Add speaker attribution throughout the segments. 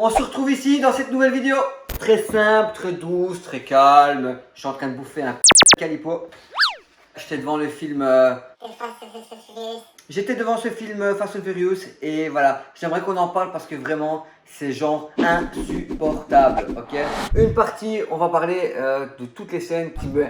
Speaker 1: On se retrouve ici dans cette nouvelle vidéo. Très simple, très douce, très calme. Je suis en train de bouffer un calipo. J'étais devant le film... J'étais devant ce film Fast and Furious et voilà, j'aimerais qu'on en parle parce que vraiment c'est genre insupportable, ok. Une partie, on va parler de toutes les scènes qui me...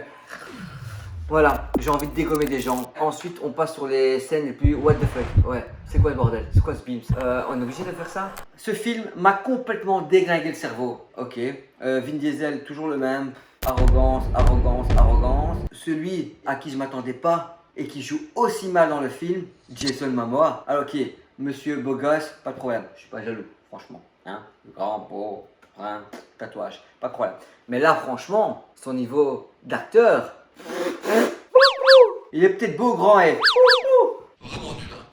Speaker 1: Voilà, j'ai envie de dégommer des gens. Ensuite, on passe sur les scènes les plus what the fuck. Ouais, c'est quoi le bordel? C'est quoi ce beams? On est obligé de faire ça? Ce film m'a complètement déglingué le cerveau. Ok, Vin Diesel, toujours le même. Arrogance, arrogance, arrogance. Celui à qui je m'attendais pas et qui joue aussi mal dans le film, Jason Momoa. Alors ok, monsieur beau gosse, pas de problème. Je suis pas jaloux, franchement. Hein, grand, beau, brun, tatouage, pas de problème. Mais là, franchement, son niveau d'acteur... Il est peut-être beau, grand et...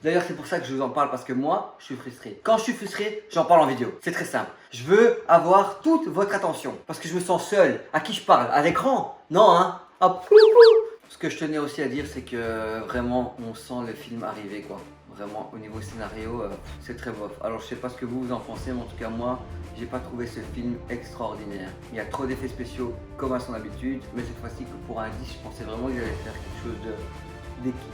Speaker 1: D'ailleurs, c'est pour ça que je vous en parle, parce que moi, je suis frustré. Quand je suis frustré, j'en parle en vidéo. C'est très simple. Je veux avoir toute votre attention, parce que je me sens seul. À qui je parle? À l'écran? Non, hein? Hop. Ce que je tenais aussi à dire, c'est que vraiment, on sent le film arriver, quoi. Vraiment, au niveau scénario, c'est très bof. Alors, je sais pas ce que vous en pensez, mais en tout cas, moi, j'ai pas trouvé ce film extraordinaire. Il y a trop d'effets spéciaux, comme à son habitude, mais cette fois-ci, que pour un 10, je pensais vraiment qu'il allait faire quelque chose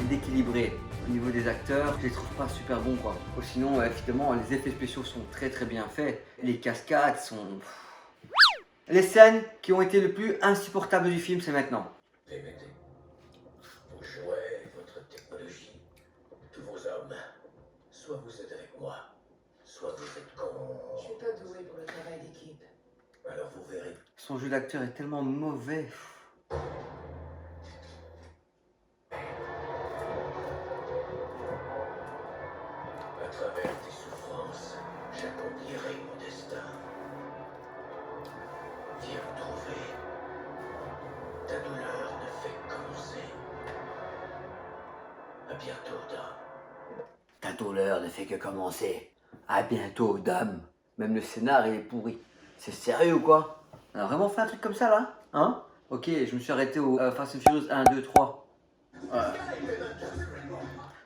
Speaker 1: d'équilibré. Au niveau des acteurs, je les trouve pas super bons, quoi. Sinon, évidemment, les effets spéciaux sont très très bien faits. Les cascades sont... Les scènes qui ont été le plus insupportables du film, c'est maintenant.
Speaker 2: Répétez. Vos jouets, votre technologie, tous vos hommes. Soit vous êtes avec moi, soit vous êtes con.
Speaker 3: Je suis pas douée pour le travail d'équipe.
Speaker 2: Alors vous verrez.
Speaker 1: Son jeu d'acteur est tellement mauvais.
Speaker 2: À travers tes souffrances, j'accomplirai mon destin. Viens me trouver. Ta douleur ne fait que commencer. À bientôt, Dom.
Speaker 1: Ta douleur ne fait que commencer. À bientôt, dame. Même le scénar, il est pourri. C'est sérieux ou quoi? On a vraiment fait un truc comme ça, là? Hein? Ok, je me suis arrêté au Fast and Furious 1, 2, 3.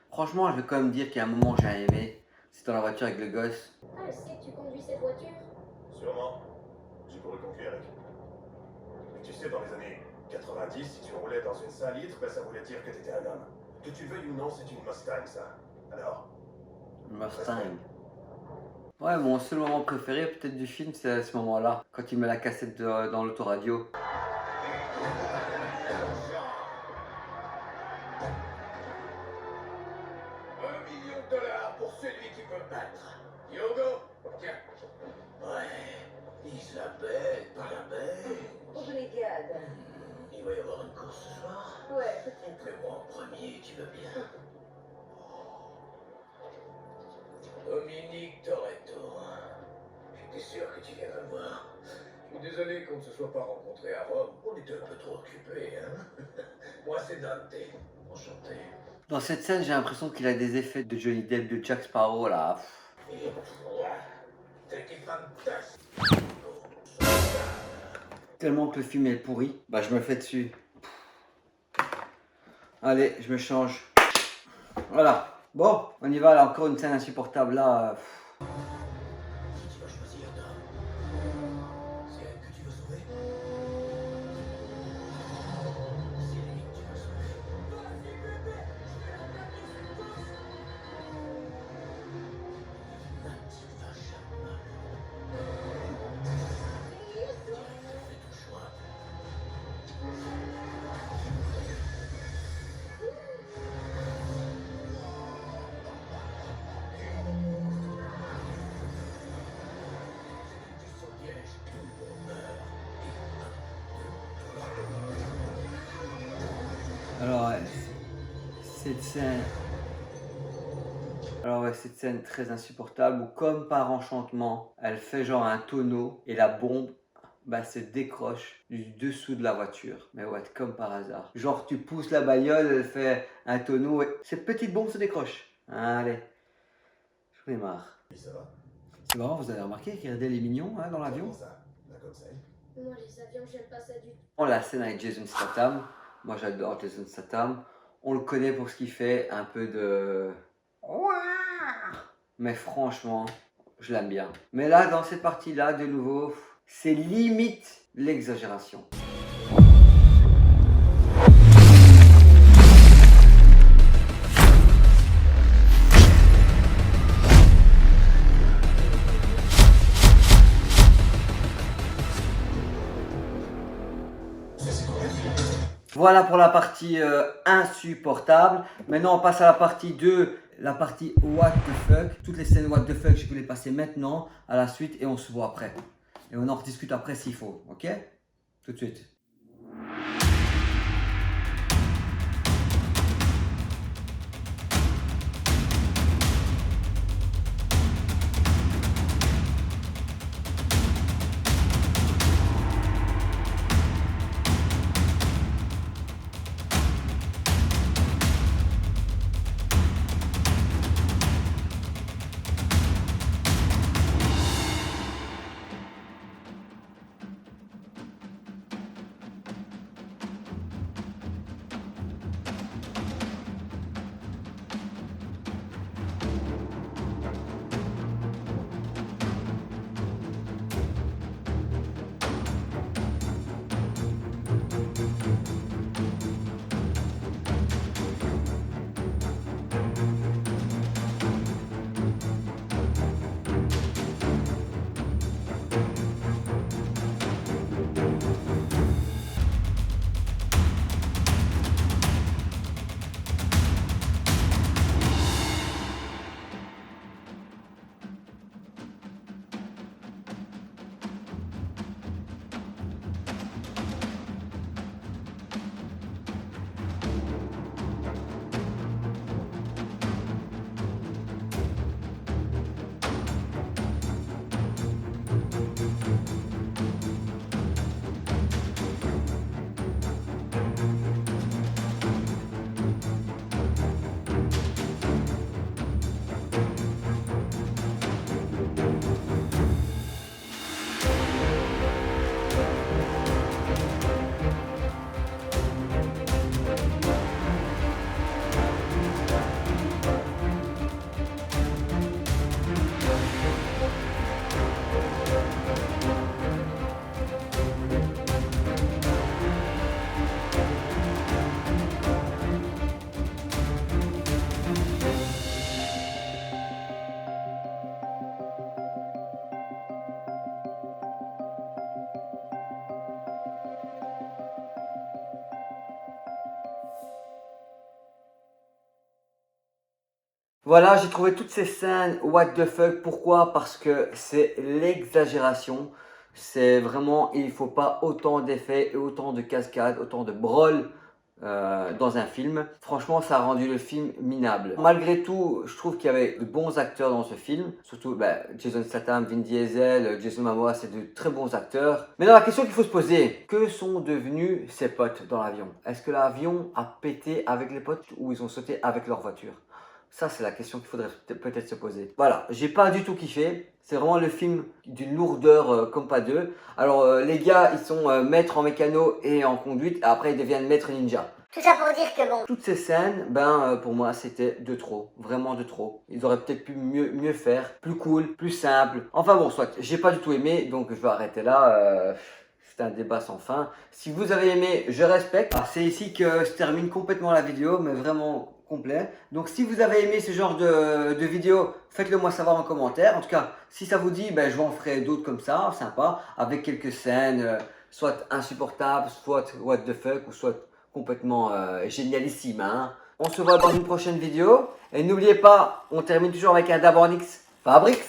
Speaker 1: Franchement, je vais quand même dire qu'il y a un moment que j'ai aimé. C'est dans la voiture avec le gosse.
Speaker 4: Ah, je sais que tu conduis cette voiture.
Speaker 5: Sûrement. J'ai pour le conduire avec. Mais tu sais, dans les années 90, si tu roulais dans une 5 litres, ben ça voulait dire que t'étais un homme. Que tu le veuilles ou non, c'est une Mustang, ça. Alors,
Speaker 1: Mustang. Ouais, mon seul moment préféré peut-être du film, c'est à ce moment-là. Quand il met la cassette dans l'autoradio.
Speaker 2: $1 million pour celui qui peut battre. Yogo, tiens. Ouais, Isabelle, pas la belle.
Speaker 3: Brigade.
Speaker 2: Il va y avoir une course ce soir.
Speaker 3: Ouais, peut-être.
Speaker 2: Fais-moi en premier, tu veux bien. Dominique Toretto. J'étais sûr que tu viendrais me voir. Je suis désolé qu'on ne se soit pas rencontrés à Rome. On était un peu trop occupés, hein. Moi, c'est Dante. Enchanté.
Speaker 1: Dans cette scène, j'ai l'impression qu'il a des effets de Johnny Depp, de Jack Sparrow, là.
Speaker 2: Et toi, t'es fantastique.
Speaker 1: Tellement que le film est pourri, bah je me fais dessus. Allez, je me change. Voilà. Bon, on y va, là, encore une scène insupportable, là.
Speaker 2: Si tu vas choisir Dom, c'est elle que tu veux sauver. C'est lui que tu veux sauver. Tu vas jamais. Tu fais ton choix. Du sauvetage, tout le monde meurt.
Speaker 1: Alors, ouais, cette scène... Alors ouais, cette scène très insupportable où comme par enchantement, elle fait genre un tonneau et la bombe bah, se décroche du dessous de la voiture. Mais ouais, comme par hasard. Genre tu pousses la bagnole, elle fait un tonneau et cette petite bombe se décroche. Allez, j'en ai marre.
Speaker 5: oui, ça va.
Speaker 1: C'est marrant, vous avez remarqué qu'il regardait les mignons hein, dans l'avion?
Speaker 5: Comment ça? La comme ça.
Speaker 4: Moi, les avions, j'aime pas ça du tout.
Speaker 1: On la scène avec Jason Statham. Moi j'adore Jason Statham. On le connaît pour ce qu'il fait, un peu de... Mais franchement, je l'aime bien. Mais là, dans cette partie-là, de nouveau, c'est limite l'exagération. Voilà pour la partie insupportable. Maintenant, on passe à la partie 2, la partie what the fuck. Toutes les scènes what the fuck, je vais les passer maintenant à la suite et on se voit après. Et on en rediscute après s'il faut, ok? Tout de suite. Voilà, j'ai trouvé toutes ces scènes what the fuck. Pourquoi? Parce que c'est l'exagération. C'est vraiment, il ne faut pas autant d'effets et autant de cascades, autant de brawl dans un film. Franchement, ça a rendu le film minable. Malgré tout, je trouve qu'il y avait de bons acteurs dans ce film. Surtout Jason Statham, Vin Diesel, Jason Momoa, c'est de très bons acteurs. Maintenant, la question qu'il faut se poser, que sont devenus ces potes dans l'avion? Est-ce que l'avion a pété avec les potes ou ils ont sauté avec leur voiture? Ça, c'est la question qu'il faudrait peut-être se poser. Voilà, j'ai pas du tout kiffé. C'est vraiment le film d'une lourdeur comme pas deux. Alors, les gars, ils sont maîtres en mécano et en conduite. Et après, ils deviennent maîtres ninja.
Speaker 6: Tout ça pour dire que bon.
Speaker 1: Toutes ces scènes, pour moi, c'était de trop. Vraiment de trop. Ils auraient peut-être pu mieux faire. Plus cool, plus simple. Enfin bon, soit. J'ai pas du tout aimé, donc je vais arrêter là. C'est un débat sans fin. Si vous avez aimé, je respecte. C'est ici que se termine complètement la vidéo, mais vraiment complet. Donc si vous avez aimé ce genre de vidéo, faites-le moi savoir en commentaire. En tout cas, si ça vous dit, je vous en ferai d'autres comme ça, sympa, avec quelques scènes, soit insupportables, soit what the fuck, ou soit complètement génialissime. Hein. On se voit dans une prochaine vidéo. Et n'oubliez pas, on termine toujours avec un Dabornix Fabrics.